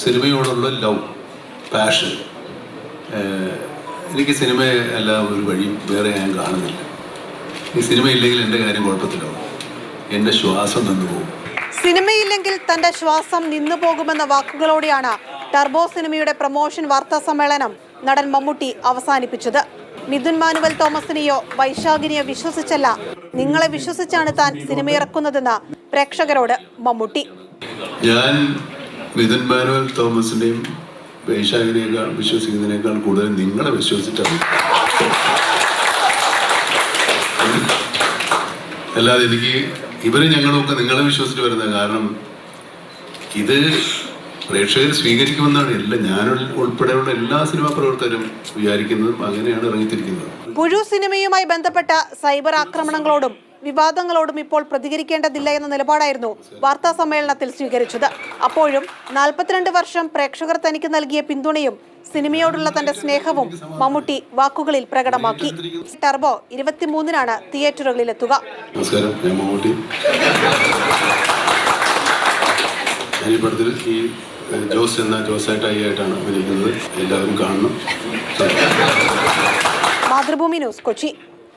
സിനിമയോടുള്ള love, passion. എനിക്ക് സിനിമയെ അല്ല ഒരു വഴിയും വേറെ ഞാൻ കാണുന്നില്ല. ഈ സിനിമയില്ലെങ്കിൽ എൻ്റെ കാര്യം കുഴപ്പത്തിലാവും, എൻ്റെ ശ്വാസം നിന്നു പോകും. സിനിമയില്ലെങ്കിൽ തന്റെ ശ്വാസം നിന്നു പോകുമെന്ന വാക്കുകളോടെയാണ് ടർബോ സിനിമയുടെ പ്രൊമോഷൻ വാർത്താ സമ്മേളനം നടൻ മമ്മൂട്ടി അവസാനിപ്പിച്ചത്. മിഥുൻ മാനുവൽ തോമസിനെയോ വൈശാഖിനെയോ വിശ്വസിച്ചല്ല, നിങ്ങളെ വിശ്വസിച്ചാണ് താൻ സിനിമയിറക്കുന്നതെന്ന് പ്രേക്ഷകരോട് മമ്മൂട്ടി. ഞാൻ മിഥുൻ മാനുവൽ തോമസിനെയും വൈശാഖിനെയൊക്കെ വിശ്വസിക്കുന്നതിനേക്കാൾ കൂടുതൽ നിങ്ങളെ വിശ്വസിച്ചിട്ടാണ്. അല്ലാതെ എനിക്ക് ഇവരെ ഞങ്ങളൊക്കെ നിങ്ങളെ വിശ്വസിച്ച് വരുന്നത്. കാരണം ഇത് പ്രേക്ഷകർ സ്വീകരിക്കുമെന്നാണ് ഞാൻ ഉൾപ്പെടെയുള്ള എല്ലാ സിനിമാ പ്രവർത്തകരും വിചാരിക്കുന്നതും അങ്ങനെയാണ് ഇറങ്ങിത്തിരിക്കുന്നത്. പുഴു സിനിമയുമായി ബന്ധപ്പെട്ട സൈബർ ആക്രമണങ്ങളോടും വിവാദങ്ങളോടും ഇപ്പോൾ പ്രതികരിക്കേണ്ടതില്ല എന്ന നിലപാടായിരുന്നു വാർത്താ സമ്മേളനത്തിൽ സ്വീകരിച്ചത്. അപ്പോഴും 42 വർഷം പ്രേക്ഷകർ തനിക്ക് നൽകിയ പിന്തുണയും സിനിമയോടുള്ള തന്റെ സ്നേഹവും മമ്മൂട്ടി വാക്കുകളിൽ പ്രകടമാക്കി. ടർബോ 23-നാണ് തിയേറ്ററുകളിലെത്തുക. നമസ്കാരം, ഞാൻ മമ്മൂട്ടി. ഈ പടത്തിൽ ഈ ജോസ് എന്ന ജോസേട്ടായിട്ടാണ് അഭിനയിക്കുന്നത്. എല്ലാവരും കാണണം. മാതൃഭൂമി ന്യൂസ്, കൊച്ചി.